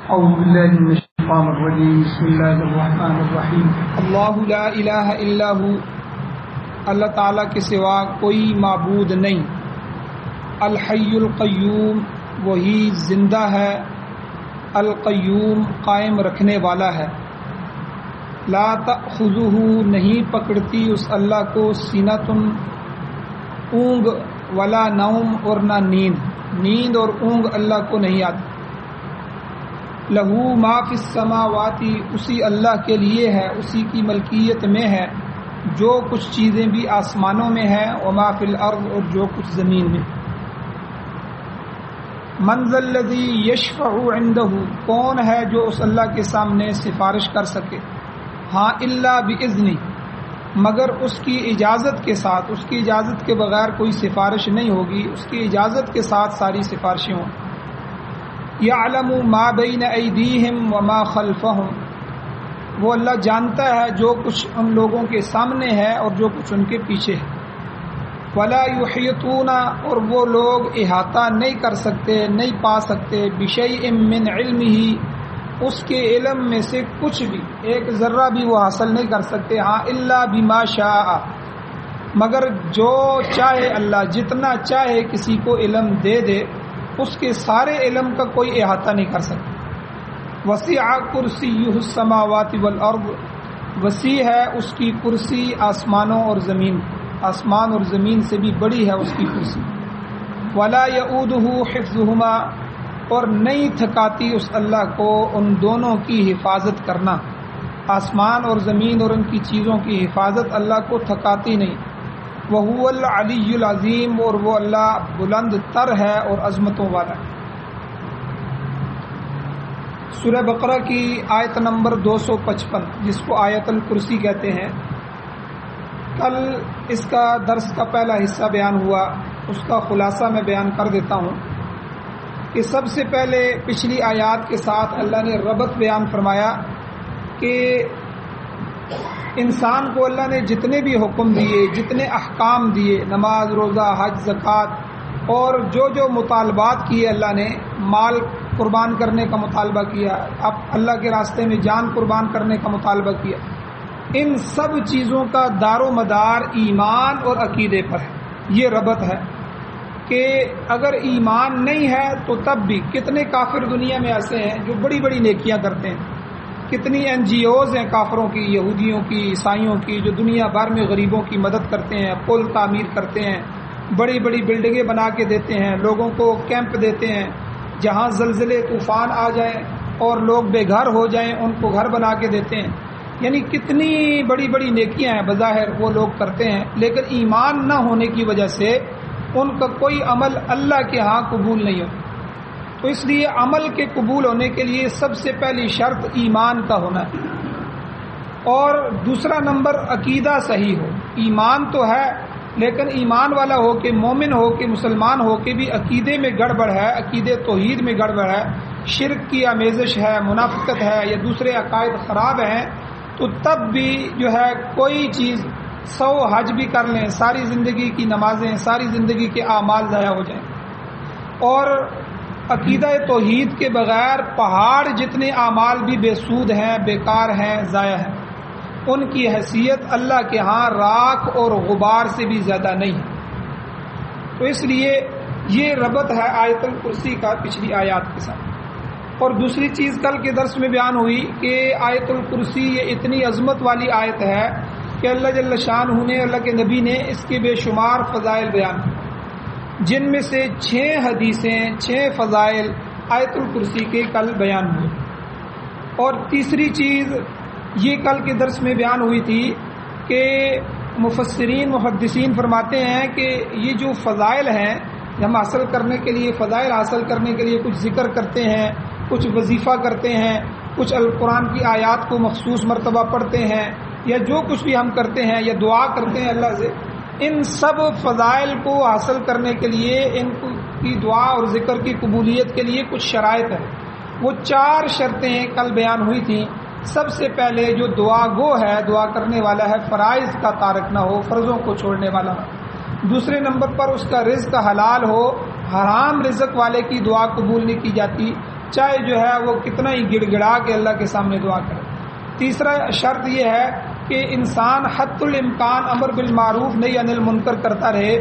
اعوذ باللہ من الشیطان الرجیم بسم اللہ الرحمن الرحیم اللہ لا الہ الا ہو، اللہ تعالیٰ کے سوا کوئی معبود نہیں۔ الحی القیوم، وہی زندہ ہے، القیوم قائم رکھنے والا ہے۔ لا تأخذہ، نہیں پکڑتی اس اللہ کو سینۃ اونگ، ولا نوم، اور نہ نیند اور اونگ اللہ کو نہیں آتی۔ لہو ما فی السماوات، اسی اللہ کے لیے ہے، اسی کی ملکیت میں ہے جو کچھ چیزیں بھی آسمانوں میں ہے، وما فی الارض، اور جو کچھ زمین میں۔ من ذا الذی یشفع عندہ، کون ہے جو اس اللہ کے سامنے سفارش کر سکے؟ ہاں الا باذنہ، مگر اس کی اجازت کے ساتھ، اس کی اجازت کے بغیر کوئی سفارش نہیں ہوگی، اس کی اجازت کے ساتھ ساری سفارشیں ہوں۔ یعلم ما بین ایدیہم وما خلفہم، وہ اللہ جانتا ہے جو کچھ ان لوگوں کے سامنے ہے اور جو کچھ ان کے پیچھے ہے۔ ولا یحیطون، اور وہ لوگ احاطہ نہیں کر سکتے، نہیں پا سکتے، بشیء من علمہ، اس کے علم میں سے کچھ بھی، ایک ذرہ بھی وہ حاصل نہیں کر سکتے۔ ہاں الا بما شاء، مگر جو چاہے اللہ، جتنا چاہے کسی کو علم دے دے، اس کے سارے علم کا کوئی احاطہ نہیں کر سکتا۔ وسیع کرسیہ السماوات والارض، وسیع ہے اس کی کرسی آسمانوں اور زمین، آسمان اور زمین سے بھی بڑی ہے اس کی کرسی۔ ولا یؤودہ حفظہما، اور نہیں تھکاتی اس اللہ کو ان دونوں کی حفاظت کرنا، آسمان اور زمین اور ان کی چیزوں کی حفاظت اللہ کو تھکاتی نہیں۔ وَهُوَ الْعَلِيُّ الْعَظِيمُ، اور وہ اللہ بلند تر ہے اور عظمتوں والا ہے۔ سورہ بقرہ کی آیت نمبر 255، جس کو آیت الکرسی کہتے ہیں، کل اس کا درس کا پہلا حصہ بیان ہوا، اس کا خلاصہ میں بیان کر دیتا ہوں کہ سب سے پہلے پچھلی آیات کے ساتھ اللہ نے ربط بیان فرمایا کہ انسان کو اللہ نے جتنے بھی حکم دیے، جتنے احکام دیے، نماز، روزہ، حج، زکوٰۃ، اور جو جو مطالبات کیے اللہ نے، مال قربان کرنے کا مطالبہ کیا، اب اللہ کے راستے میں جان قربان کرنے کا مطالبہ کیا، ان سب چیزوں کا دار و مدار ایمان اور عقیدے پر ہے۔ یہ ربط ہے کہ اگر ایمان نہیں ہے تو تب بھی کتنے کافر دنیا میں ایسے ہیں جو بڑی بڑی نیکیاں کرتے ہیں، کتنی NGOs ہیں کافروں کی، یہودیوں کی، عیسائیوں کی، جو دنیا بھر میں غریبوں کی مدد کرتے ہیں، پل تعمیر کرتے ہیں، بڑی بڑی بلڈنگیں بنا کے دیتے ہیں، لوگوں کو کیمپ دیتے ہیں، جہاں زلزلے طوفان آ جائیں اور لوگ بے گھر ہو جائیں ان کو گھر بنا کے دیتے ہیں۔ یعنی کتنی بڑی بڑی نیکیاں ہیں بظاہر وہ لوگ کرتے ہیں، لیکن ایمان نہ ہونے کی وجہ سے ان کا کوئی عمل اللہ کے ہاں قبول نہیں ہوتا۔ تو اس لیے عمل کے قبول ہونے کے لیے سب سے پہلی شرط ایمان کا ہونا ہے، اور دوسرا نمبر عقیدہ صحیح ہو۔ ایمان تو ہے لیکن ایمان والا ہو کے، مومن ہو کے، مسلمان ہو کے بھی عقیدے میں گڑبڑ ہے، عقیدے توحید میں گڑبڑ ہے، شرک کی آمیزش ہے، منافقت ہے یا دوسرے عقائد خراب ہیں، تو تب بھی جو ہے کوئی چیز 100 حج بھی کر لیں، ساری زندگی کی نمازیں، ساری زندگی کے اعمال ضائع ہو جائیں۔ اور عقیدہ توحید کے بغیر پہاڑ جتنے اعمال بھی بے سود ہیں، بیکار ہیں، ضائع ہیں، ان کی حیثیت اللہ کے ہاں راکھ اور غبار سے بھی زیادہ نہیں ہے۔ تو اس لیے یہ ربط ہے آیت الکرسی کا پچھلی آیات کے ساتھ۔ اور دوسری چیز کل کے درس میں بیان ہوئی کہ آیت الکرسی یہ اتنی عظمت والی آیت ہے کہ اللہ جل شانہ نے، اللہ کے نبی نے اس کے بے شمار فضائل بیان کیے، جن میں سے 6 حدیثیں، 6 فضائل آیت الکرسی کے کل بیان ہوئے۔ اور تیسری چیز یہ کل کے درس میں بیان ہوئی تھی کہ مفسرین، محدثین فرماتے ہیں کہ یہ جو فضائل ہیں، ہم حاصل کرنے کے لیے، فضائل حاصل کرنے کے لیے کچھ ذکر کرتے ہیں، کچھ وظیفہ کرتے ہیں، کچھ القرآن کی آیات کو مخصوص مرتبہ پڑھتے ہیں، یا جو کچھ بھی ہم کرتے ہیں یا دعا کرتے ہیں اللہ سے، ان سب فضائل کو حاصل کرنے کے لیے، ان کی دعا اور ذکر کی قبولیت کے لیے کچھ شرائط ہیں۔ وہ 4 شرطیں کل بیان ہوئی تھیں۔ سب سے پہلے جو دعا گو ہے، دعا کرنے والا ہے، فرائض کا تارک نہ ہو، فرضوں کو چھوڑنے والا نہ۔ دوسرے نمبر پر اس کا رزق حلال ہو، حرام رزق والے کی دعا قبول نہیں کی جاتی۔ چاہے جو ہے وہ کتنا ہی گڑ گڑا کے اللہ کے سامنے دعا کرے۔ تیسرا شرط یہ ہے کہ انسان حد الامکان امر بالمعروف نہی عن المنکر کرتا رہے،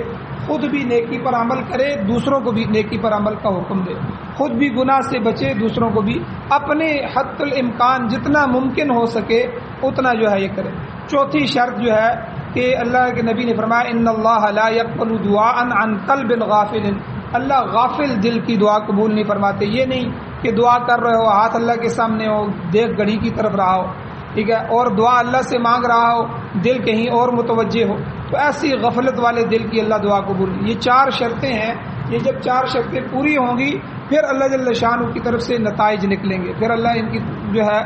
خود بھی نیکی پر عمل کرے، دوسروں کو بھی نیکی پر عمل کا حکم دے، خود بھی گناہ سے بچے، دوسروں کو بھی اپنے حد الامکان جتنا ممکن ہو سکے اتنا جو ہے یہ کرے۔ چوتھی شرط جو ہے کہ اللہ کے نبی نے فرمایا ان اللہ لا يقبل دعاء عن قلب غافل، اللہ غافل دل کی دعا قبول نہیں فرماتے۔ یہ نہیں کہ دعا کر رہے ہو، ہاتھ اللہ کے سامنے ہو، دیکھ گھڑی کی طرف رہا ہو، ٹھیک ہے، اور دعا اللہ سے مانگ رہا ہو، دل کہیں اور متوجہ ہو، تو ایسی غفلت والے دل کی اللہ دعا قبول نہیں۔ یہ 4 شرطیں ہیں، یہ جب 4 شرطیں پوری ہوں گی پھر اللہ جل شانہ کی طرف سے نتائج نکلیں گے، پھر اللہ ان کی جو ہے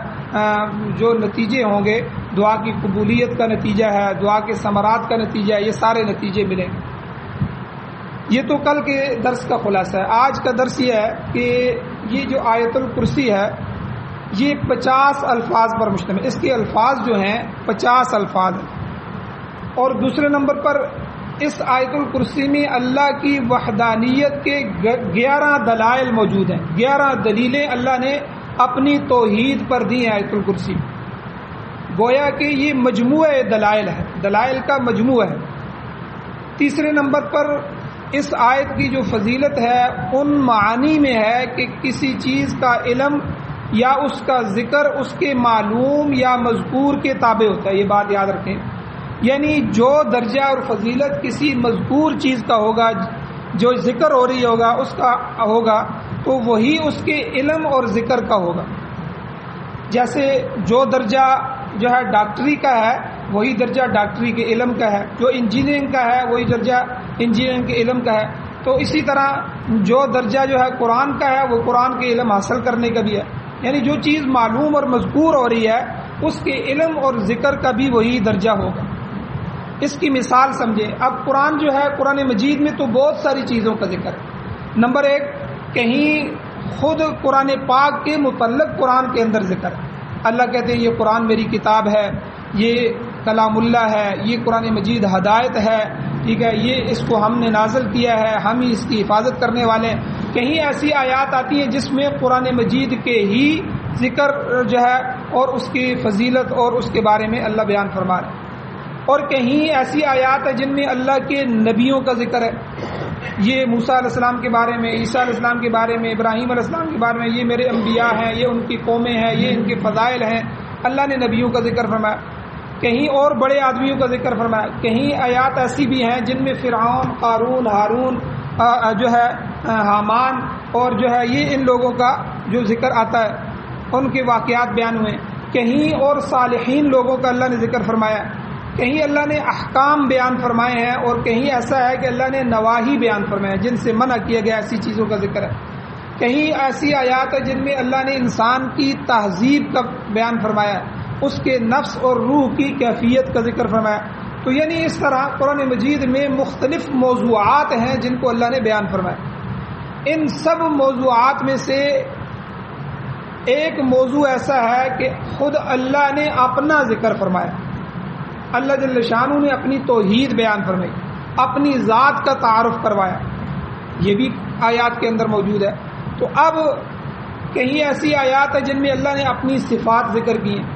جو نتیجے ہوں گے، دعا کی قبولیت کا نتیجہ ہے، دعا کے ثمرات کا نتیجہ ہے، یہ سارے نتیجے ملیں گے۔ یہ تو کل کے درس کا خلاصہ ہے۔ آج کا درس یہ ہے کہ یہ جو آیت الکرسی ہے یہ 50 الفاظ پر مشتمل، اس کے الفاظ جو ہیں 50 الفاظ ہیں، اور دوسرے نمبر پر اس آیت الکرسی میں اللہ کی وحدانیت کے 11 دلائل موجود ہیں، 11 دلیلیں اللہ نے اپنی توحید پر دی ہیں آیت الکرسی، گویا کہ یہ مجموعہ دلائل ہے، دلائل کا مجموعہ ہے۔ تیسرے نمبر پر اس آیت کی جو فضیلت ہے ان معانی میں ہے کہ کسی چیز کا علم یا اس کا ذکر اس کے معلوم یا مذکور کے تابع ہوتا ہے، یہ بات یاد رکھیں، یعنی جو درجہ اور فضیلت کسی مذکور چیز کا ہوگا، جو ذکر ہو رہی ہوگا اس کا ہوگا، تو وہی اس کے علم اور ذکر کا ہوگا۔ جیسے جو درجہ جو ہے ڈاکٹری کا ہے وہی درجہ ڈاکٹری کے علم کا ہے، جو انجینئرنگ کا ہے وہی درجہ انجینئرنگ کے علم کا ہے، تو اسی طرح جو درجہ جو ہے قرآن کا ہے وہ قرآن کے علم حاصل کرنے کا بھی ہے، یعنی جو چیز معلوم اور مذکور ہو رہی ہے اس کے علم اور ذکر کا بھی وہی درجہ ہوگا۔ اس کی مثال سمجھے، اب قرآن جو ہے قرآن مجید میں تو بہت ساری چیزوں کا ذکر ہے۔ نمبر 1، کہیں خود قرآن پاک کے متعلق قرآن کے اندر ذکر ہے، اللہ کہتے ہیں یہ قرآن میری کتاب ہے، یہ کلام اللہ ہے، یہ قرآن مجید ہدایت ہے، ٹھیک ہے، یہ اس کو ہم نے نازل کیا ہے، ہم ہی اس کی حفاظت کرنے والے ہیں۔ کہیں ایسی آیات آتی ہیں جس میں قرآن مجید کے ہی ذکر جو ہے اور اس کی فضیلت اور اس کے بارے میں اللہ بیان فرما رہے ہیں، اور کہیں ایسی آیات ہے جن میں اللہ کے نبیوں کا ذکر ہے، یہ موسیٰ علیہ السلام کے بارے میں، عیسیٰ علیہ السلام کے بارے میں، ابراہیم علیہ السلام کے بارے میں، یہ میرے انبیاء ہیں، یہ ان کی قومیں ہیں، یہ ان کے فضائل ہیں، اللہ نے نبیوں کا ذکر فرمایا۔ کہیں اور بڑے آدمیوں کا ذکر فرمایا، کہیں آیات ایسی بھی ہیں جن میں فرعون، قارون، ہارون جو ہے حامان اور جو ہے یہ ان لوگوں کا جو ذکر آتا ہے، ان کے واقعات بیان ہوئے، کہیں اور صالحین لوگوں کا اللہ نے ذکر فرمایا، کہیں اللہ نے احکام بیان فرمائے ہیں، اور کہیں ایسا ہے کہ اللہ نے نواہی بیان فرمائے جن سے منع کیا گیا ایسی چیزوں کا ذکر ہے، کہیں ایسی آیات ہے جن میں اللہ نے انسان کی تہذیب کا بیان فرمایا، اس کے نفس اور روح کی کیفیت کا ذکر فرمایا۔ تو یعنی اس طرح قرآن مجید میں مختلف موضوعات ہیں جن کو اللہ نے بیان فرمایا۔ ان سب موضوعات میں سے ایک موضوع ایسا ہے کہ خود اللہ نے اپنا ذکر فرمایا، اللہ جل شانہ نے اپنی توحید بیان فرمائی، اپنی ذات کا تعارف کروایا، یہ بھی آیات کے اندر موجود ہے۔ تو اب کہیں ایسی آیات ہے جن میں اللہ نے اپنی صفات ذکر کی ہیں،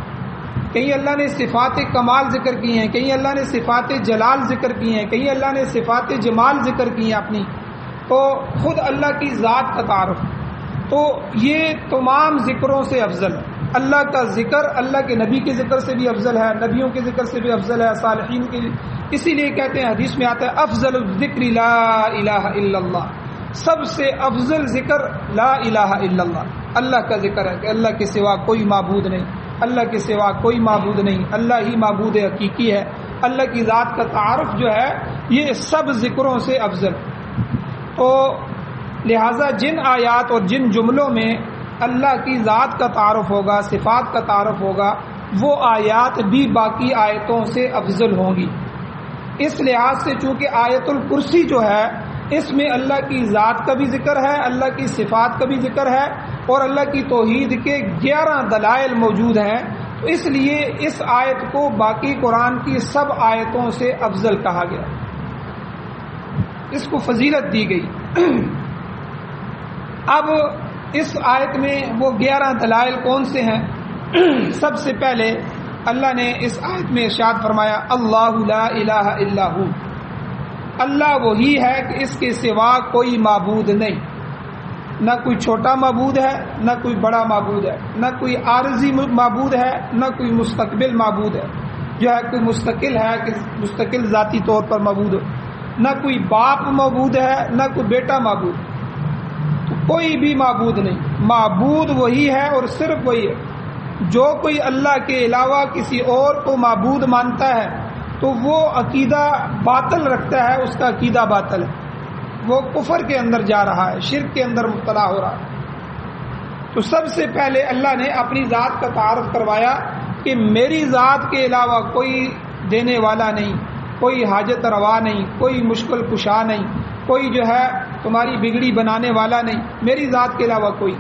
کہیں اللہ نے صفات کمال ذکر کی ہیں، کہیں اللہ نے صفات جلال ذکر کی ہیں، کہیں اللہ نے صفات جمال ذکر کی ہیں اپنی، تو خود اللہ کی ذات کا تعارف۔ تو یہ تمام ذکروں سے افضل ہے، اللہ کا ذکر اللہ کے نبی کے ذکر سے بھی افضل ہے، نبیوں کے ذکر سے بھی افضل ہے، صالحین کے، اسی لیے کہتے ہیں حدیث میں آتا ہے افضل الذکر لا الہ الا اللہ، سب سے افضل ذکر لا الہ الا اللہ، اللہ کا ذکر ہے کہ اللہ کے سوا کوئی معبود نہیں، اللہ کے سوا کوئی معبود نہیں، اللہ ہی معبود حقیقی ہے، اللہ کی ذات کا تعارف جو ہے یہ سب ذکروں سے افضل۔ تو لہٰذا جن آیات اور جن جملوں میں اللہ کی ذات کا تعارف ہوگا، صفات کا تعارف ہوگا، وہ آیات بھی باقی آیتوں سے افضل ہوں گی۔ اس لحاظ سے چونکہ آیت الکرسی جو ہے اس میں اللہ کی ذات کا بھی ذکر ہے، اللہ کی صفات کا بھی ذکر ہے، اور اللہ کی توحید کے 11 دلائل موجود ہیں، تو اس لیے اس آیت کو باقی قرآن کی سب آیتوں سے افضل کہا گیا، اس کو فضیلت دی گئی۔ اب اس آیت میں وہ 11 دلائل کون سے ہیں؟ سب سے پہلے اللہ نے اس آیت میں ارشاد فرمایا اللہ لا الہ الا ہو، اللہ وہی ہے کہ اس کے سوا کوئی معبود نہیں، نہ کوئی چھوٹا معبود ہے، نہ کوئی بڑا معبود ہے، نہ کوئی عارضی معبود ہے، نہ کوئی مستقبل معبود ہے جو ہے کوئی مستقل ہے کہ مستقل ذاتی طور پر معبود ہو، نہ کوئی باپ معبود ہے، نہ کوئی بیٹا معبود، تو کوئی بھی معبود نہیں، معبود وہی ہے اور صرف وہی ہے۔ جو کوئی اللہ کے علاوہ کسی اور کو معبود مانتا ہے تو وہ عقیدہ باطل رکھتا ہے، اس کا عقیدہ باطل ہے، وہ کفر کے اندر جا رہا ہے، شرک کے اندر مبتلا ہو رہا ہے۔ تو سب سے پہلے اللہ نے اپنی ذات کا تعارف کروایا کہ میری ذات کے علاوہ کوئی دینے والا نہیں، کوئی حاجت روا نہیں، کوئی مشکل کشا نہیں، کوئی جو ہے تمہاری بگڑی بنانے والا نہیں، میری ذات کے علاوہ کوئی،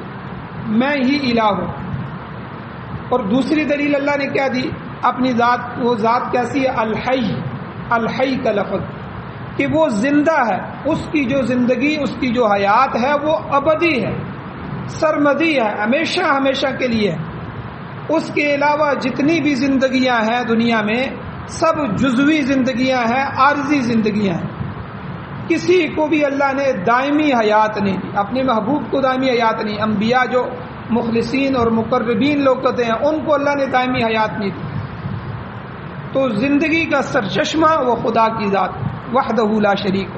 میں ہی الہ ہوں۔ اور دوسری دلیل اللہ نے کیا دی اپنی ذات؟ وہ ذات کیسی ہے؟ الحی، الحی کا لفظ کہ وہ زندہ ہے، اس کی جو زندگی، اس کی جو حیات ہے وہ ابدی ہے، سرمدی ہے، ہمیشہ ہمیشہ کے لیے ہے۔ اس کے علاوہ جتنی بھی زندگیاں ہیں دنیا میں سب جزوی زندگیاں ہیں، عارضی زندگیاں ہیں۔ کسی کو بھی اللہ نے دائمی حیات نہیں دی، اپنے محبوب کو دائمی حیات نہیں۔ انبیاء جو مخلصین اور مقربین لوگ کہتے ہیں ان کو اللہ نے دائمی حیات نہیں دی۔ تو زندگی کا سرچشمہ وہ خدا کی ذات وحدہ لا شریک،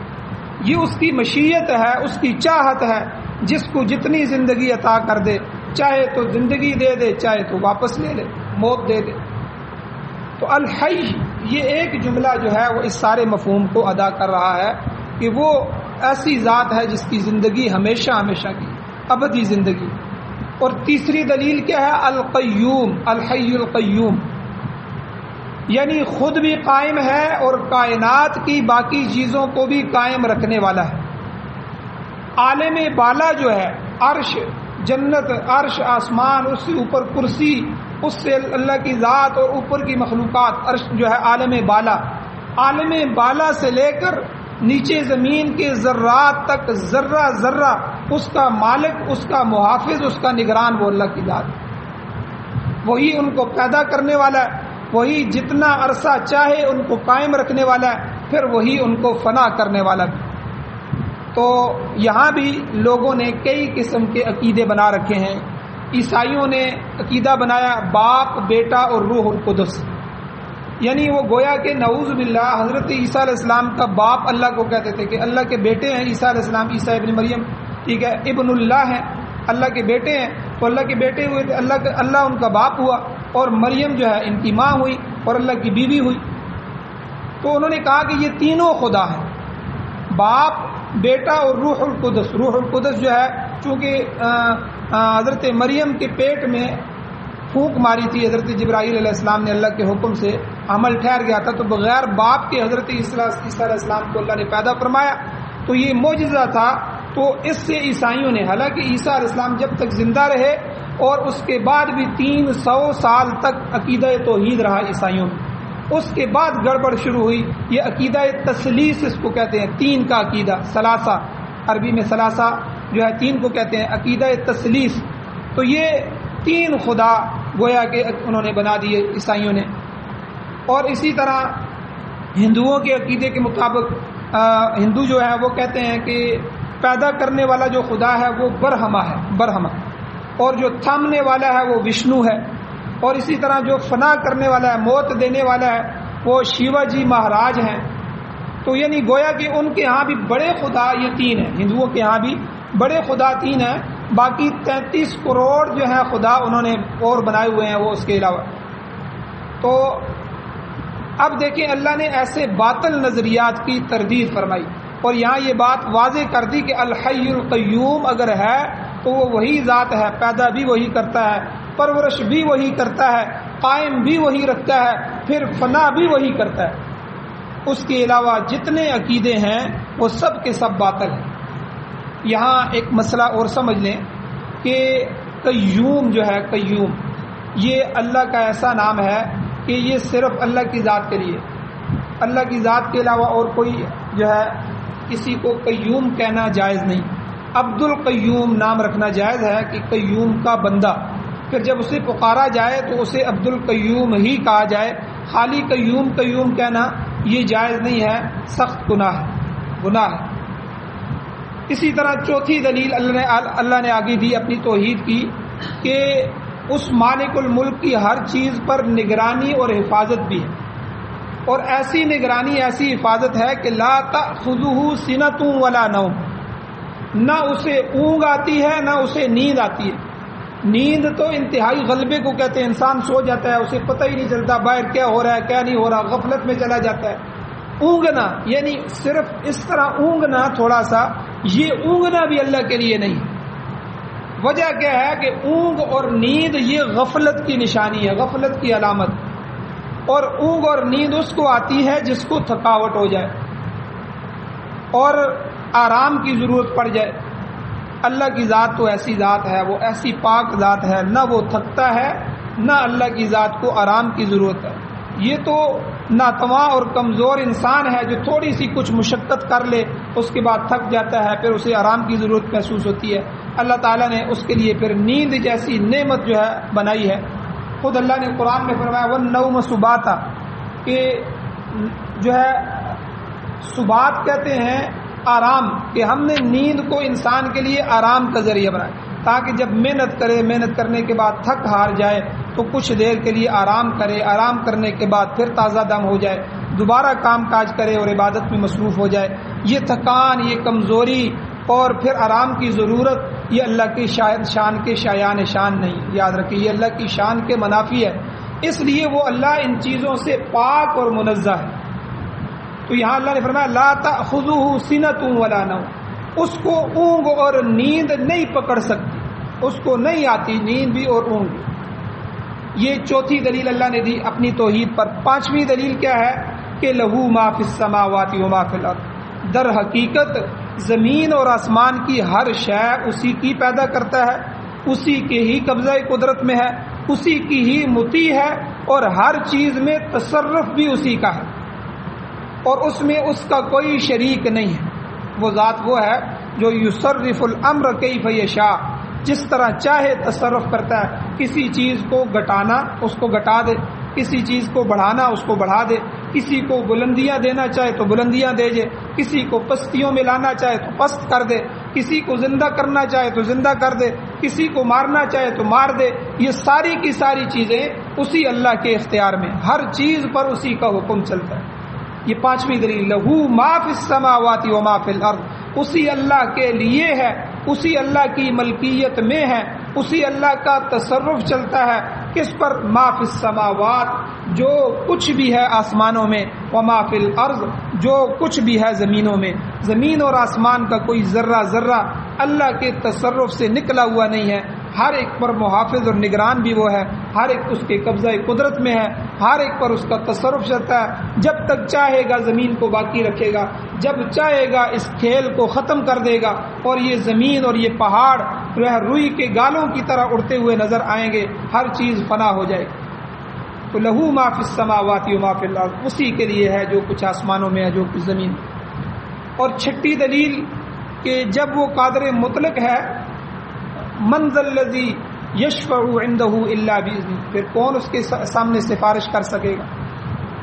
یہ اس کی مشیت ہے، اس کی چاہت ہے، جس کو جتنی زندگی عطا کر دے، چاہے تو زندگی دے دے، چاہے تو واپس لے لے، موت دے دے۔ تو الحی یہ ایک جملہ جو ہے وہ اس سارے مفہوم کو ادا کر رہا ہے کہ وہ ایسی ذات ہے جس کی زندگی ہمیشہ ہمیشہ کی ابدی زندگی۔ اور تیسری دلیل کیا ہے؟ القیوم، الحی القیوم، یعنی خود بھی قائم ہے اور کائنات کی باقی چیزوں کو بھی قائم رکھنے والا ہے۔ عالم بالا جو ہے، عرش، جنت، عرش، آسمان، اس سے اوپر کرسی، اس سے اللہ کی ذات اور اوپر کی مخلوقات، عرش جو ہے عالم بالا، عالم بالا سے لے کر نیچے زمین کے ذرات تک ذرہ ذرہ اس کا مالک، اس کا محافظ، اس کا نگران وہ اللہ کی ذات، وہی ان کو پیدا کرنے والا ہے، وہی جتنا عرصہ چاہے ان کو قائم رکھنے والا ہے، پھر وہی ان کو فنا کرنے والا بھی۔ تو یہاں بھی لوگوں نے کئی قسم کے عقیدے بنا رکھے ہیں۔ عیسائیوں نے عقیدہ بنایا باپ، بیٹا اور روح القدس، یعنی وہ گویا کہ نعوذ باللہ حضرت عیسیٰ علیہ السلام کا باپ اللہ کو کہتے تھے کہ اللہ کے بیٹے ہیں عیسیٰ علیہ السلام، عیسیٰ ابن مریم، ٹھیک ہے، ابن اللہ ہیں، اللہ کے بیٹے ہیں، تو اللہ کے بیٹے ہوئے تھے، اللہ ان کا باپ ہوا، اور مریم جو ہے ان کی ماں ہوئی اور اللہ کی بیوی ہوئی۔ تو انہوں نے کہا کہ یہ تینوں خدا ہیں، باپ، بیٹا اور روح القدس۔ روح القدس جو ہے چونکہ حضرت مریم کے پیٹ میں پھونک ماری تھی حضرت جبرائیل علیہ السلام نے اللہ کے حکم سے، عمل ٹھہر گیا تھا، تو بغیر باپ کے حضرت عیسیٰ علیہ السلام کو اللہ نے پیدا فرمایا، تو یہ معجزہ تھا۔ تو اس سے عیسائیوں نے، حالانکہ عیسیٰ علیہ السلام جب تک زندہ رہے اور اس کے بعد بھی 300 سال تک عقیدہ توحید رہا عیسائیوں میں، اس کے بعد گڑبڑ شروع ہوئی، یہ عقیدہ تثلیث اس کو کہتے ہیں، تین کا عقیدہ، ثلاثہ، عربی میں ثلاثہ جو ہے تین کو کہتے ہیں، عقیدہ تثلیث۔ تو یہ تین خدا گویا کہ انہوں نے بنا دیے عیسائیوں نے۔ اور اسی طرح ہندوؤں کے عقیدے کے مطابق ہندو جو ہے وہ کہتے ہیں کہ پیدا کرنے والا جو خدا ہے وہ برہما ہے، برہما، اور جو تھامنے والا ہے وہ وشنو ہے، اور اسی طرح جو فنا کرنے والا ہے، موت دینے والا ہے، وہ شیوا جی مہاراج ہیں۔ تو یعنی گویا کہ ان کے ہاں بھی بڑے خدا یہ تین ہیں، ہندوؤں کے ہاں بھی بڑے خدا تین ہیں، باقی 33 کروڑ جو ہیں خدا انہوں نے اور بنائے ہوئے ہیں وہ اس کے علاوہ۔ تو اب دیکھیں اللہ نے ایسے باطل نظریات کی تردید فرمائی، اور یہاں یہ بات واضح کر دی کہ الحی القیوم اگر ہے تو وہ وہی ذات ہے، پیدا بھی وہی کرتا ہے، پرورش بھی وہی کرتا ہے، قائم بھی وہی رکھتا ہے، پھر فنا بھی وہی کرتا ہے۔ اس کے علاوہ جتنے عقیدے ہیں وہ سب کے سب باطل ہیں۔ یہاں ایک مسئلہ اور سمجھ لیں کہ قیوم جو ہے، قیوم یہ اللہ کا ایسا نام ہے کہ یہ صرف اللہ کی ذات کے لیے، اللہ کی ذات کے علاوہ اور کوئی جو ہے کسی کو قیوم کہنا جائز نہیں۔ عبد القیوم نام رکھنا جائز ہے کہ قیوم کا بندہ، پھر جب اسے پکارا جائے تو اسے عبد القیوم ہی کہا جائے، خالی قیوم قیوم کہنا یہ جائز نہیں ہے، سخت گناہ ہے۔ اسی طرح چوتھی دلیل اللہ نے آگے دی اپنی توحید کی کہ اس مالک الملک کی ہر چیز پر نگرانی اور حفاظت بھی ہے، اور ایسی نگرانی ایسی حفاظت ہے کہ لا تأخذہ سنۃ ولا نوم، نہ اسے اونگ آتی ہے نہ اسے نیند آتی ہے۔ نیند تو انتہائی غلبے کو کہتے ہیں، انسان سو جاتا ہے اسے پتہ ہی نہیں چلتا باہر کیا ہو رہا ہے کیا نہیں ہو رہا، غفلت میں چلا جاتا ہے۔ اونگنا یعنی صرف اس طرح اونگنا تھوڑا سا، یہ اونگنا بھی اللہ کے لیے نہیں۔ وجہ کیا ہے کہ اونگ اور نیند یہ غفلت کی نشانی ہے، غفلت کی علامت، اور اونگ اور نیند اس کو آتی ہے جس کو تھکاوٹ ہو جائے اور آرام کی ضرورت پڑ جائے۔ اللہ کی ذات تو ایسی ذات ہے، وہ ایسی پاک ذات ہے، نہ وہ تھکتا ہے نہ اللہ کی ذات کو آرام کی ضرورت ہے۔ یہ تو ناتواں اور کمزور انسان ہے جو تھوڑی سی کچھ مشقت کر لے اس کے بعد تھک جاتا ہے، پھر اسے آرام کی ضرورت محسوس ہوتی ہے۔ اللہ تعالیٰ نے اس کے لیے پھر نیند جیسی نعمت جو ہے بنائی ہے۔ خود اللہ نے قرآن میں فرمایا وَالنَّوْمَ سُبَاتًا، کہ جو ہے سبات کہتے ہیں آرام، کہ ہم نے نیند کو انسان کے لیے آرام کا ذریعہ بنایا تاکہ جب محنت کرنے کے بعد تھک ہار جائے تو کچھ دیر کے لیے آرام کرے، آرام کرنے کے بعد پھر تازہ دم ہو جائے، دوبارہ کام کاج کرے اور عبادت میں مصروف ہو جائے۔ یہ تھکان، یہ کمزوری اور پھر آرام کی ضرورت یہ اللہ کی شان کے شایان شان نہیں، یاد رکھیے یہ اللہ کی شان کے منافی ہے، اس لیے وہ اللہ ان چیزوں سے پاک اور منزہ ہے۔ تو یہاں اللہ نے فرمایا لا تأخذہ سنۃ ولا نوم، اس کو اونگ اور نیند نہیں پکڑ سکتی، اس کو نہیں آتی نیند بھی اور اونگ بھی۔ یہ چوتھی دلیل اللہ نے دی اپنی توحید پر۔ پانچویں دلیل کیا ہے کہ لہو ما فی السماوات و ما فی الارض، در حقیقت زمین اور آسمان کی ہر شے اسی کی پیدا کرتا ہے، اسی کے ہی قبضہ قدرت میں ہے، اسی کی ہی مطیع ہے، اور ہر چیز میں تصرف بھی اسی کا ہے، اور اس میں اس کا کوئی شریک نہیں ہے۔ وہ ذات وہ ہے جو یصرف الامر کیف یشاء، جس طرح چاہے تصرف کرتا ہے، کسی چیز کو گھٹانا اس کو گھٹا دے، کسی چیز کو بڑھانا اس کو بڑھا دے، کسی کو بلندیاں دینا چاہے تو بلندیاں دے دے، کسی کو پستیوں میں لانا چاہے تو پست کر دے، کسی کو زندہ کرنا چاہے تو زندہ کر دے، کسی کو مارنا چاہے تو مار دے۔ یہ ساری کی ساری چیزیں اسی اللہ کے اختیار میں، ہر چیز پر اسی کا حکم چلتا ہے۔ یہ پانچویں دلیل لہو ما فی السماوات و ما فی الارض، اسی اللہ کے لیے ہے، اسی اللہ کی ملکیت میں ہے، اسی اللہ کا تصرف چلتا ہے۔ کس پر؟ ما فی السماوات، جو کچھ بھی ہے آسمانوں میں، و ما فی الارض، جو کچھ بھی ہے زمینوں میں۔ زمین اور آسمان کا کوئی ذرہ ذرہ اللہ کے تصرف سے نکلا ہوا نہیں ہے، ہر ایک پر محافظ اور نگران بھی وہ ہے، ہر ایک اس کے قبضہ قدرت میں ہے، ہر ایک پر اس کا تصرف چلتا ہے۔ جب تک چاہے گا زمین کو باقی رکھے گا، جب چاہے گا اس کھیل کو ختم کر دے گا، اور یہ زمین اور یہ پہاڑ روئی کے گالوں کی طرح اڑتے ہوئے نظر آئیں گے، ہر چیز فنا ہو جائے گی۔ تو لہو ما فی السماوات و ما فی الارض، اسی کے لیے ہے جو کچھ آسمانوں میں ہے جو کچھ زمین میں۔ اور چھٹی دلیل کہ جب وہ قادر مطلق ہے، من ذا الذی یشفع عندہ الا باذنہ، پھر کون اس کے سامنے سفارش کر سکے گا؟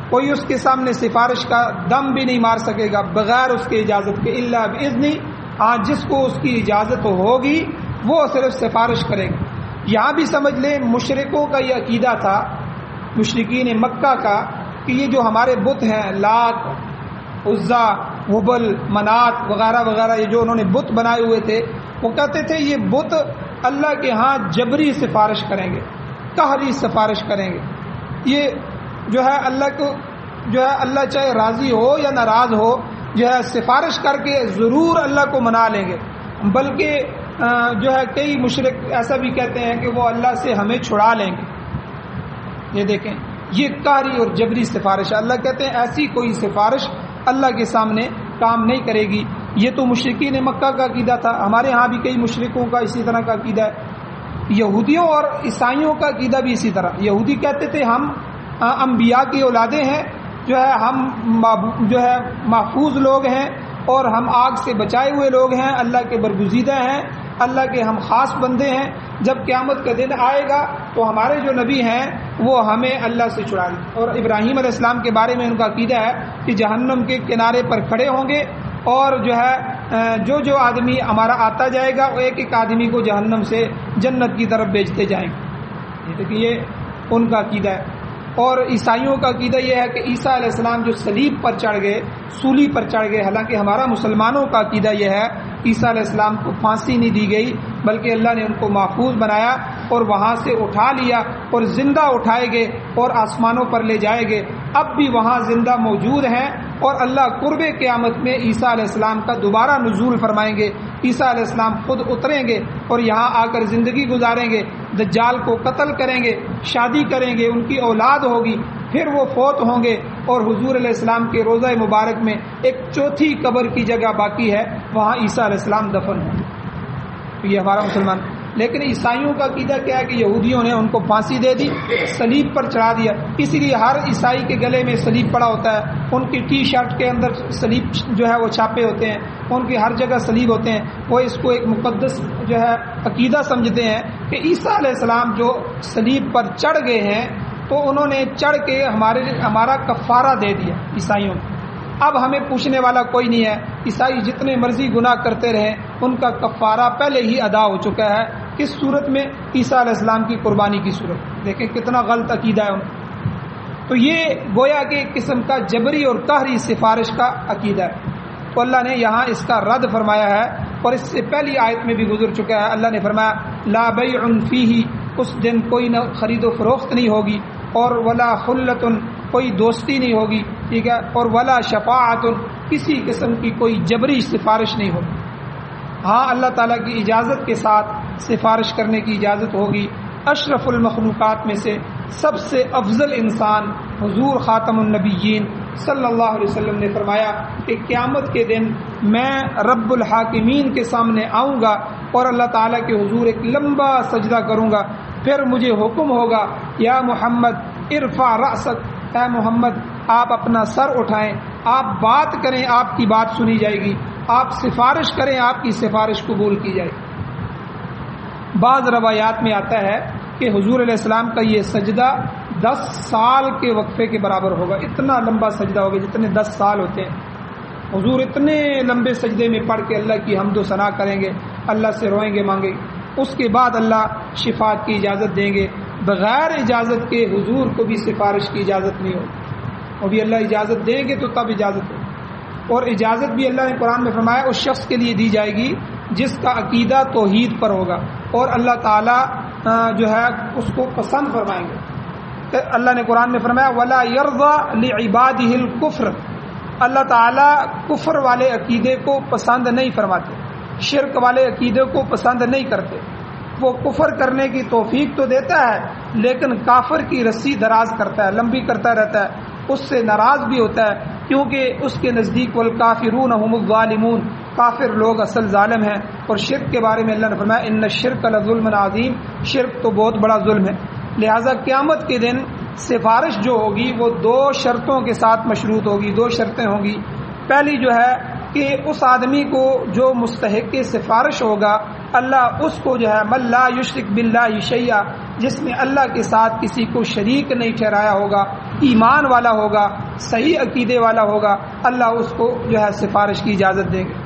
کوئی اس کے سامنے سفارش کا دم بھی نہیں مار سکے گا بغیر اس کی اجازت کے، الا باذنہ، ہاں جس کو اس کی اجازت ہوگی وہ صرف سفارش کرے گا۔ یہاں بھی سمجھ لیں مشرکوں کا یہ عقیدہ تھا، مشرکین مکہ کا، کہ یہ جو ہمارے بت ہیں لات، عزا، ہبل، منات وغیرہ وغیرہ، یہ جو انہوں نے بت بنائے ہوئے تھے، وہ کہتے تھے یہ بت اللہ کے ہاں جبری سفارش کریں گے، قہری سفارش کریں گے۔ یہ جو ہے اللہ کو، جو ہے اللہ چاہے راضی ہو یا ناراض ہو، جو ہے سفارش کر کے ضرور اللہ کو منا لیں گے۔ بلکہ جو ہے کئی مشرک ایسا بھی کہتے ہیں کہ وہ اللہ سے ہمیں چھڑا لیں گے۔ یہ دیکھیں، یہ قہری اور جبری سفارش، اللہ کہتے ہیں ایسی کوئی سفارش اللہ کے سامنے کام نہیں کرے گی۔ یہ تو مشرکین مکہ کا عقیدہ تھا، ہمارے ہاں بھی کئی مشرکوں کا اسی طرح کا عقیدہ ہے۔ یہودیوں اور عیسائیوں کا عقیدہ بھی اسی طرح۔ یہودی کہتے تھے ہم انبیاء کی اولادیں ہیں، جو ہے ہم جو ہے محفوظ لوگ ہیں، اور ہم آگ سے بچائے ہوئے لوگ ہیں، اللہ کے برگزیدہ ہیں، اللہ کے ہم خاص بندے ہیں۔ جب قیامت کا دن آئے گا تو ہمارے جو نبی ہیں وہ ہمیں اللہ سے چھڑائیں گے۔ اور ابراہیم علیہ السلام کے بارے میں ان کا عقیدہ ہے کہ جہنم کے کنارے پر کھڑے ہوں گے اور جو آدمی ہمارا آتا جائے گا وہ ایک ایک آدمی کو جہنم سے جنت کی طرف بھیجتے جائیں گے۔ دیکھیے یہ ان کا عقیدہ ہے۔ اور عیسائیوں کا عقیدہ یہ ہے کہ عیسیٰ علیہ السلام جو صلیب پر چڑھ گئے، سولی پر چڑھ گئے، حالانکہ ہمارا مسلمانوں کا عقیدہ یہ ہے عیسیٰ علیہ السلام کو پھانسی نہیں دی گئی بلکہ اللہ نے ان کو محفوظ بنایا اور وہاں سے اٹھا لیا اور زندہ اٹھائے گئے اور آسمانوں پر لے جائے گئے۔ اب بھی وہاں زندہ موجود ہیں اور اللہ قرب قیامت میں عیسیٰ علیہ السلام کا دوبارہ نزول فرمائیں گے۔ عیسیٰ علیہ السلام خود اتریں گے اور یہاں آ کر زندگی گزاریں گے، دجال کو قتل کریں گے، شادی کریں گے، ان کی اولاد ہوگی، پھر وہ فوت ہوں گے اور حضور علیہ السلام کے روضہ مبارک میں ایک چوتھی قبر کی جگہ باقی ہے، وہاں عیسیٰ علیہ السلام دفن ہوں گے۔ یہ ہمارا مسلمان۔ لیکن عیسائیوں کا عقیدہ کیا ہے کہ یہودیوں نے ان کو پھانسی دے دی، صلیب پر چڑھا دیا، اسی لیے ہر عیسائی کے گلے میں صلیب پڑا ہوتا ہے، ان کی ٹی شرٹ کے اندر صلیب وہ چھاپے ہوتے ہیں، ان کی ہر جگہ صلیب ہوتے ہیں۔ وہ اس کو ایک مقدس عقیدہ سمجھتے ہیں کہ عیسیٰ علیہ السلام جو صلیب پر چڑھ گئے ہیں تو انہوں نے چڑھ کے ہمارا کفارہ دے دیا عیسائیوں کو۔ اب ہمیں پوچھنے والا کوئی نہیں ہے، عیسائی جتنے مرضی گناہ کرتے رہیں ان کا کفارہ پہلے ہی ادا ہو چکا ہے۔ کس صورت میں؟ عیسیٰ علیہ السلام کی قربانی کی صورت۔ دیکھیں کتنا غلط عقیدہ ہے ان کا۔ تو یہ گویا کہ ایک قسم کا جبری اور قہری سفارش کا عقیدہ ہے۔ تو اللہ نے یہاں اس کا رد فرمایا ہے اور اس سے پہلی آیت میں بھی گزر چکا ہے۔ اللہ نے فرمایا لا بیع فیہ، اس دن کوئی نہ خرید و فروخت نہیں ہوگی، اور ولا خلۃ، کوئی دوستی نہیں ہوگی، ٹھیک ہے، اور ولا شفاعت، کسی قسم کی کوئی جبری سفارش نہیں ہوگی۔ ہاں اللہ تعالیٰ کی اجازت کے ساتھ سفارش کرنے کی اجازت ہوگی۔ اشرف المخلوقات میں سے سب سے افضل انسان حضور خاتم النبیین صلی اللہ علیہ وسلم نے فرمایا کہ قیامت کے دن میں رب الحاکمین کے سامنے آؤں گا اور اللہ تعالیٰ کے حضور ایک لمبا سجدہ کروں گا، پھر مجھے حکم ہوگا یا محمد ارفع رأسک، اے محمد آپ اپنا سر اٹھائیں، آپ بات کریں آپ کی بات سنی جائے گی، آپ سفارش کریں آپ کی سفارش قبول کی جائے گی۔ بعض روایات میں آتا ہے کہ حضور علیہ السلام کا یہ سجدہ 10 سال کے وقفے کے برابر ہوگا، اتنا لمبا سجدہ ہوگا جتنے 10 سال ہوتے ہیں۔ حضور اتنے لمبے سجدے میں پڑھ کے اللہ کی حمد و ثنا کریں گے، اللہ سے روئیں گے، مانگیں گے، اس کے بعد اللہ شفاعت کی اجازت دیں گے۔ بغیر اجازت کے حضور کو بھی سفارش کی اجازت نہیں ہوگی، اور بھی اللہ اجازت دیں گے تو تب اجازت ہوگی۔ اور اجازت بھی اللہ نے قرآن میں فرمایا اس شخص کے لیے دی جائے گی جس کا عقیدہ توحید پر ہوگا اور اللہ تعالیٰ اس کو پسند فرمائیں گے۔ اللہ نے قرآن میں فرمایا وَلَا يَرْضَى لِعِبَادِهِ الْكُفْرَ، اللہ تعالیٰ کفر والے عقیدے کو پسند نہیں فرماتے، شرک والے عقیدے کو پسند نہیں کرتے۔ وہ کفر کرنے کی توفیق تو دیتا ہے لیکن کافر کی رسی دراز کرتا ہے، لمبی کرتا رہتا ہے، اس سے ناراض بھی ہوتا ہے، کیونکہ اس کے نزدیک والکافرون هم الظالمون، کافر لوگ اصل ظالم ہیں۔ اور شرک کے بارے میں اللہ نے فرمایا ان الشرک لظلم عظیم، شرک تو بہت بڑا ظلم ہے۔ لہٰذا قیامت کے دن سفارش جو ہوگی وہ 2 شرطوں کے ساتھ مشروط ہوگی، 2 شرطیں ہوں گی۔ پہلی جو ہے کہ اس آدمی کو جو مستحق سفارش ہوگا اللہ اس کو من لا یشرک باللہ شیئا، جس نے اللہ کے ساتھ کسی کو شریک نہیں ٹھہرایا ہوگا، ایمان والا ہوگا، صحیح عقیدے والا ہوگا، اللہ اس کو سفارش کی اجازت دے گا۔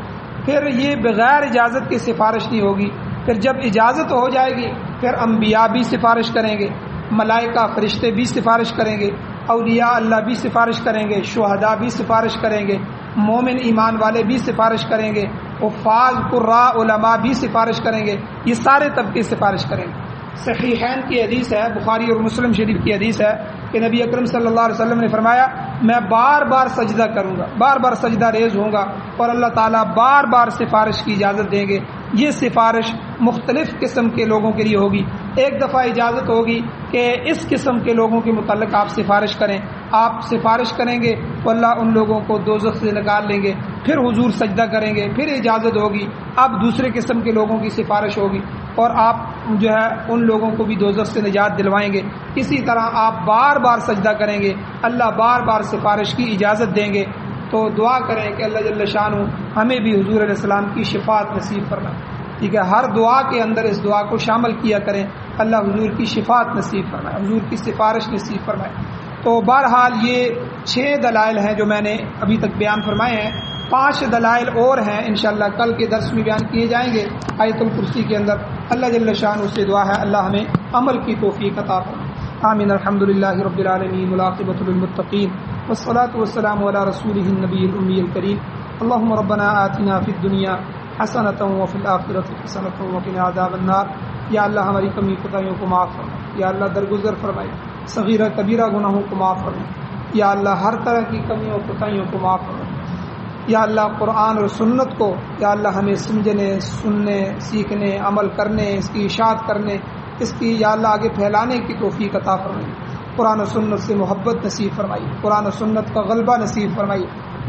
پھر یہ بغیر اجازت کی سفارش نہیں ہوگی، پھر جب اجازت ہو جائے گی پھر انبیاء بھی سفارش کریں گے، ملائکہ فرشتے بھی سفارش کریں گے، اولیاء اللہ بھی سفارش کریں گے، شہداء بھی سفارش کریں گے، مومن ایمان والے بھی سفارش کریں گے، حفاظ قراء علماء بھی سفارش کریں گے، یہ سارے طبقے سفارش کریں گے۔ صحیحین کی حدیث ہے، بخاری اور مسلم شریف کی حدیث ہے کہ نبی اکرم صلی اللہ علیہ وسلم نے فرمایا میں بار بار سجدہ کروں گا، بار بار سجدہ ریز ہوں گا اور اللہ تعالیٰ بار بار سفارش کی اجازت دیں گے۔ یہ سفارش مختلف قسم کے لوگوں کے لیے ہوگی۔ ایک دفعہ اجازت ہوگی کہ اس قسم کے لوگوں کے متعلق آپ سفارش کریں، آپ سفارش کریں گے تو اللہ ان لوگوں کو دوزخ سے نکال لیں گے، پھر حضور سجدہ کریں گے، پھر اجازت ہوگی، اب دوسرے قسم کے لوگوں کی سفارش ہوگی اور آپ ان لوگوں کو بھی دوزخ سے نجات دلوائیں گے۔ اسی طرح آپ بار بار سجدہ کریں گے، اللہ بار بار سفارش کی اجازت دیں گے۔ تو دعا کریں کہ اللہ جل شانہ ہمیں بھی حضور علیہ السلام کی شفاعت نصیب فرمائے. ٹھیک ہے، ہر دعا کے اندر اس دعا کو شامل کیا کریں، اللہ حضور کی شفاعت نصیب فرمائے، حضور کی سفارش نصیب فرمائے. تو بہرحال یہ 6 دلائل ہیں جو میں نے ابھی تک بیان فرمائے ہیں. 5 دلائل اور ہیں انشاءاللہ کل کے درس میں بیان کیے جائیں گے آیت الکرسی کے اندر. اللہ جل شانہ سے دعا ہے اللہ ہمیں عمل کی توفیق عطا فرمائے. آمین. الحمدللہ رب العالمین والعاقبۃ للمتقین والصلاة والسلام علی رسولہ النبی الامی الکریم. اللهم ربنا آتنا فی الدنیا حسنۃ وفی الآخرۃ حسنۃ وقنا عذاب النار. یا اللہ ہماری کمی کوتاہیوں کو معاف فرمائے، یا اللہ درگزر فرمائے، صغیرہ کبیرہ گناہوں کو معاف فرمائے، یا اللہ ہر طرح کی کمیوں کوتاہیوں کو معاف فرمائے. یا اللہ قرآن اور سنت کو یا اللہ ہمیں سمجھنے، سننے، سیکھنے، عمل کرنے، اس کی اشاعت کرنے، اس کی یا اللہ آگے پھیلانے کی توفیق عطا فرمائے. قرآن و سنت سے محبت نصیب فرمائی، قرآن و سنت کا غلبہ نصیب فرمائی.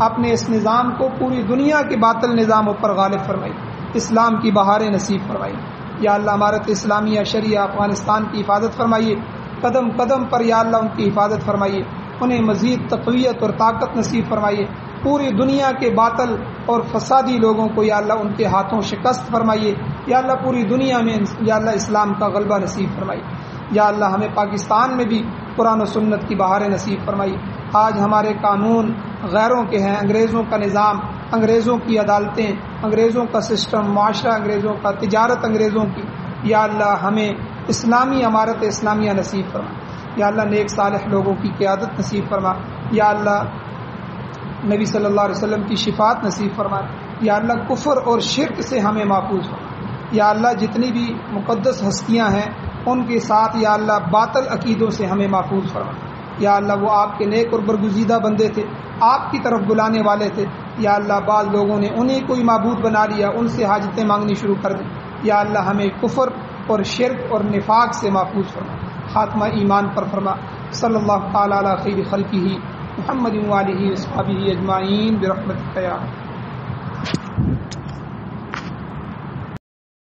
اپنے اس نظام کو پوری دنیا کے باطل نظاموں پر غالب فرمائی، اسلام کی بہاریں نصیب فرمائی. یا اللہ امارت اسلامیہ شریعہ افغانستان کی حفاظت فرمائیے، قدم قدم پر یا اللہ ان کی حفاظت فرمائیے، انہیں مزید تقویت اور طاقت نصیب فرمائیے. پوری دنیا کے باطل اور فسادی لوگوں کو یا اللہ ان کے ہاتھوں شکست فرمائیے. یا اللہ پوری دنیا میں یا اللہ اسلام کا غلبہ نصیب فرمائیے. یا اللہ ہمیں پاکستان میں بھی قرآن و سنت کی بہاریں نصیب فرمائی. آج ہمارے قانون غیروں کے ہیں، انگریزوں کا نظام، انگریزوں کی عدالتیں، انگریزوں کا سسٹم، معاشرہ انگریزوں کا، تجارت انگریزوں کی. یا اللہ ہمیں اسلامی امارت اسلامیہ نصیب فرما. یا اللہ نیک صالح لوگوں کی قیادت نصیب فرما. یا اللہ نبی صلی اللہ علیہ وسلم کی شفاعت نصیب فرما. یا اللہ کفر اور شرک سے ہمیں محفوظ فرما. یا اللہ جتنی بھی مقدس ہستیاں ہیں ان کے ساتھ یا اللہ باطل عقیدوں سے ہمیں محفوظ فرما. یا اللہ وہ آپ کے نیک اور برگزیدہ بندے تھے، آپ کی طرف بلانے والے تھے. یا اللہ بعض لوگوں نے انہیں کوئی معبود بنا لیا، ان سے حاجتیں مانگنی شروع کر دی. یا اللہ ہمیں کفر اور شرک اور نفاق سے محفوظ فرما، خاتمہ ایمان پر فرما. صلی اللہ تعالی علی خیر خلقہ محمد وآلہ وصحبہ اجمعین برحمتک یا